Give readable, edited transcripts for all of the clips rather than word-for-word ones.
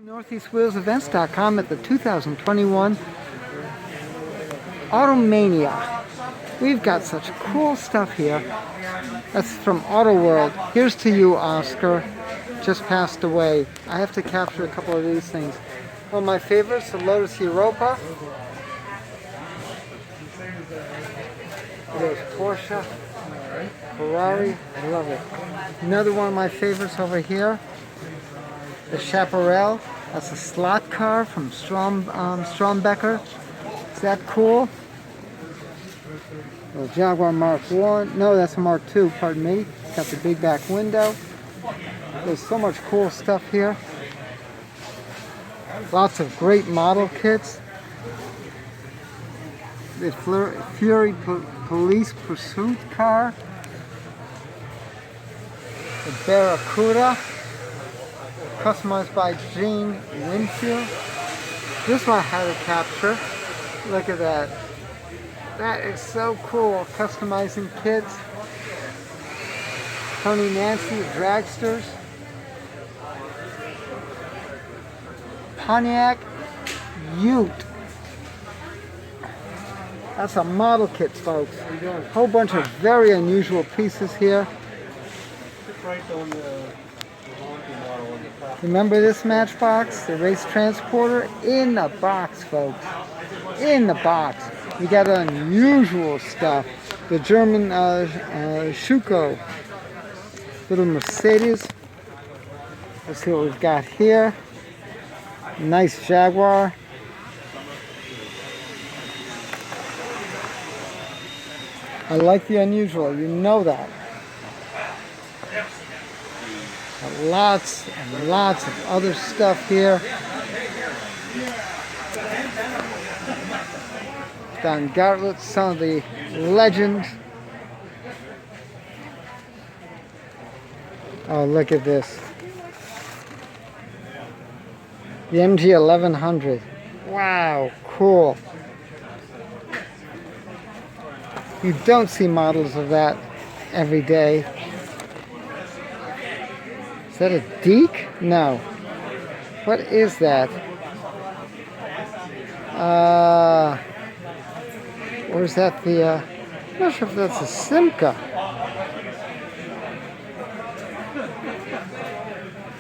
NortheastWheelsEvents.com at the 2021 Mania. We've got such cool stuff here. That's from Auto World. Here's to you, Oscar. Just passed away. I have to capture a couple of these things. One of my favorites, the Lotus Europa. There's Porsche, Ferrari. I love it. Another one of my favorites over here, the Chaparral. That's a slot car from Strombecker. Is that cool? The Jaguar Mark 1. No, that's a Mark 2, pardon me. It's got the big back window. There's so much cool stuff here. Lots of great model kits. The Fury Police Pursuit car. The Barracuda, customized by Gene Winfield. This one I had to capture. Look at that. That is so cool. Customizing kids. Tony Nancy dragsters. Pontiac Ute. That's a model kit, folks. A whole bunch of very unusual pieces here. Remember this Matchbox? The race transporter? In the box, folks. In the box. We got unusual stuff. The German Schuko. Little Mercedes. Let's see what we've got here. Nice Jaguar. I like the unusual, you know that. Lots and lots of other stuff here. Don Gartlett, some of the legends. Oh, look at this. The MG 1100. Wow, cool. You don't see models of that every day. Is that a Deke? No. What is that? Or is that the, I'm not sure if that's a Simca.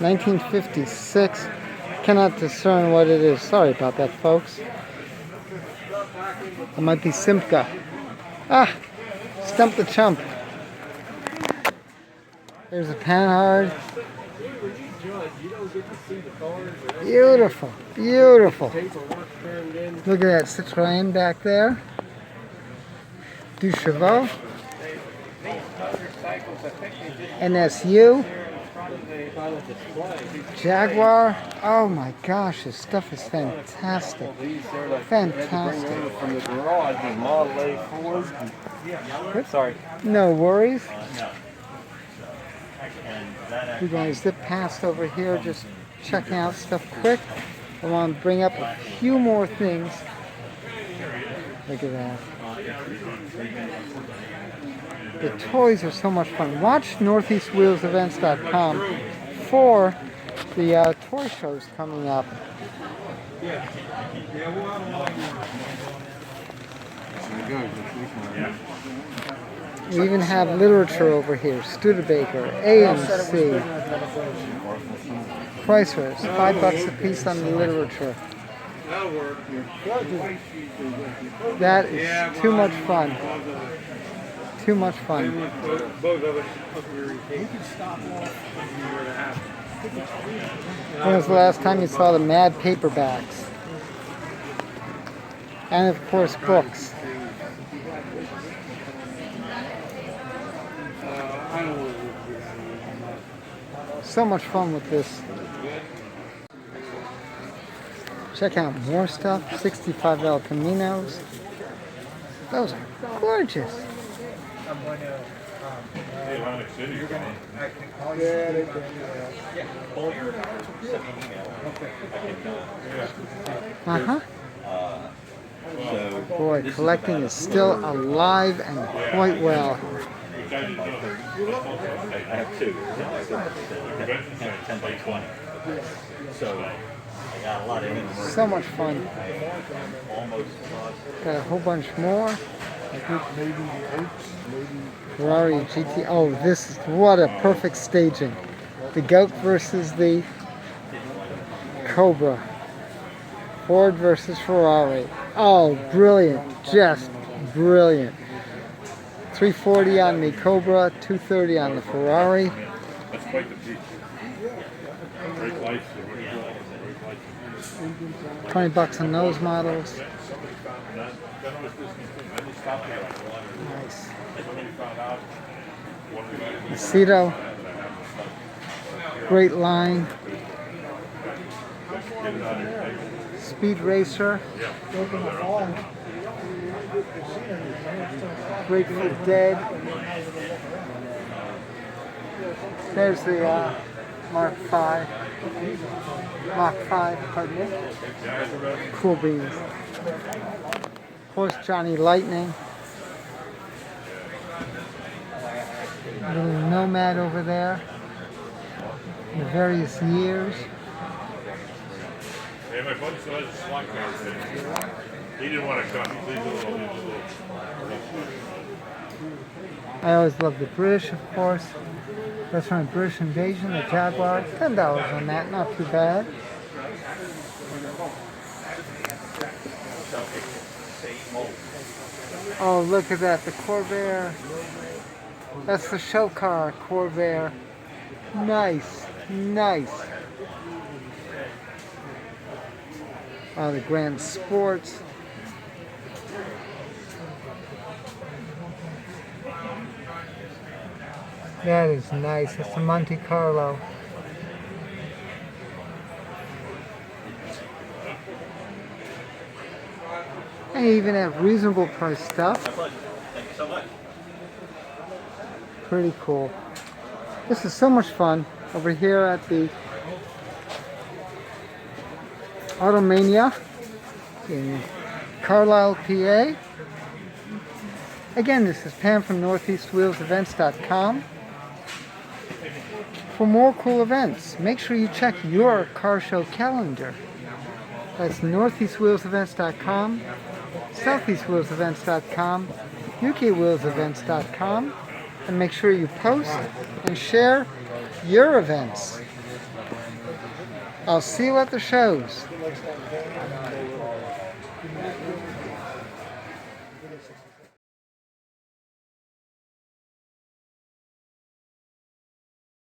1956. Cannot discern what it is. Sorry about that, folks. It might be Simca. Ah! Stump the chump. There's a Panhard. Beautiful, beautiful. Look at that Citroën back there. Du Chevaux. NSU. Jaguar. Oh my gosh, this stuff is fantastic. Fantastic. Sorry. No worries. We're going to zip past over here, just checking out stuff quick. I want to bring up a few more things. Look at that. The toys are so much fun. Watch NortheastWheelsEvents.com for the toy shows coming up. We even have literature over here. Studebaker, AMC, Chrysler's, $5 a piece on the literature. That is too much fun. Too much fun. When was the last time you saw the Mad paperbacks? And of course, books. So much fun with this. Check out more stuff. 65 El Caminos. Those are gorgeous. Uh-huh. Boy, collecting is still alive and quite well. I have two. 10 by 20. So So much fun. Got a whole bunch more. Ferrari GT. Oh, this is what a perfect staging. The Goat versus the Cobra. Ford versus Ferrari. Oh, brilliant. Just brilliant. 340 on the Cobra, 230 on the Ferrari. That's quite the piece. Great lights. 20 bucks on those models. Nice. Aceto. Great line. Speed Racer. Grateful Dead. There's the Mark 5. Mach 5, pardon me. Cool beans. Of course, Johnny Lightning. Little Nomad over there. The various years. Hey, my buddy still has a slot car today. He didn't want to come. He's a little. I always love the British, of course. That's from the British Invasion, the Jaguar. $10 on that, not too bad. Oh, look at that, the Corvair. That's the show car, Corvair. Nice, nice. Oh, the Grand Sports. That is nice. It's the Monte Carlo. And you even have reasonable price stuff. Thank you so much. Pretty cool. This is so much fun over here at the Automania in Carlisle, PA. Again, this is Pam from NortheastWheelsEvents.com. For more cool events, make sure you check your car show calendar. That's NortheastWheelsEvents.com, SoutheastWheelsEvents.com, UKWheelsEvents.com, and make sure you post and share your events. I'll see you at the shows.